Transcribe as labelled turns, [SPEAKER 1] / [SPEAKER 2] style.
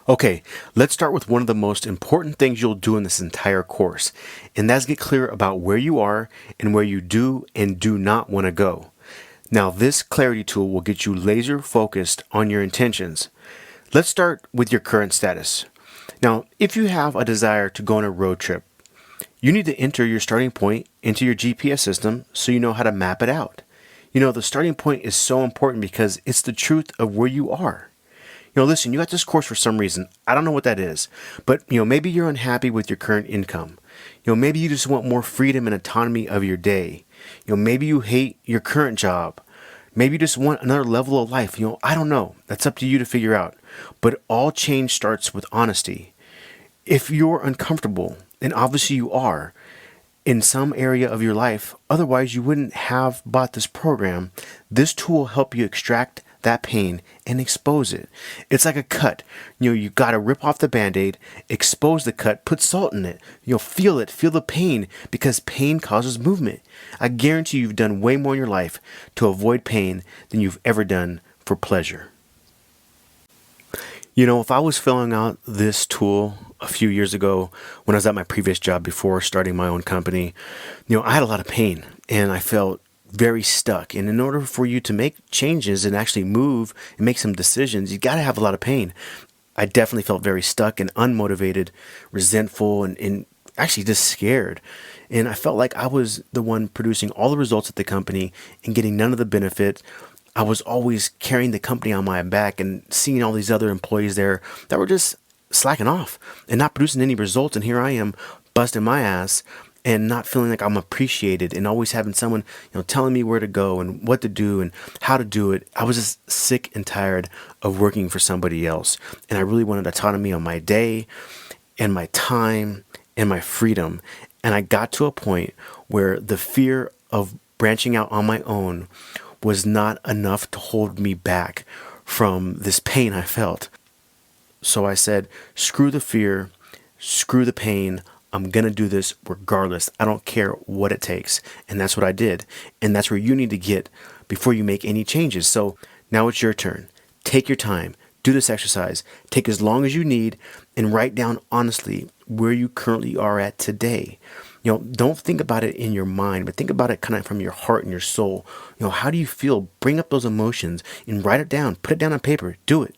[SPEAKER 1] Okay, let's start with one of the most important things you'll do in this entire course, and that's get clear about where you are and where you do and do not want to go. Now, this clarity tool will get you laser focused on your intentions. Let's start with your current status. Now, if you have a desire to go on a road trip, you need to enter your starting point into your GPS system so you know how to map it out. The starting point is so important because it's the truth of where you are. Listen, you got this course for some reason. I don't know what that is, but maybe you're unhappy with your current income. Maybe you just want more freedom and autonomy of your day. Maybe you hate your current job. Maybe you just want another level of life. I don't know. That's up to you to figure out. But all change starts with honesty. If you're uncomfortable, and obviously you are, in some area of your life, otherwise you wouldn't have bought this program, this tool will help you extract that pain and expose it. It's like a cut. You got to rip off the Band-Aid, expose the cut, put salt in it. Feel it, feel the pain, because pain causes movement. I guarantee you've done way more in your life to avoid pain than you've ever done for pleasure. If I was filling out this tool a few years ago when I was at my previous job before starting my own company, I had a lot of pain and I felt very stuck. And in order for you to make changes and actually move and make some decisions, you got to have a lot of pain. I definitely felt very stuck and unmotivated, resentful, and actually just scared. And I felt like I was the one producing all the results at the company and getting none of the benefit. I was always carrying the company on my back and seeing all these other employees there that were just slacking off and not producing any results. And here I am busting my ass and not feeling like I'm appreciated and always having someone, telling me where to go and what to do and how to do it. I was just sick and tired of working for somebody else. And I really wanted autonomy on my day and my time and my freedom. And I got to a point where the fear of branching out on my own was not enough to hold me back from this pain I felt. So I said, screw the fear, screw the pain. I'm going to do this regardless. I don't care what it takes. And that's what I did. And that's where you need to get before you make any changes. So now it's your turn. Take your time. Do this exercise. Take as long as you need and write down honestly where you currently are at today. Don't think about it in your mind, but think about it kind of from your heart and your soul. How do you feel? Bring up those emotions and write it down. Put it down on paper. Do it.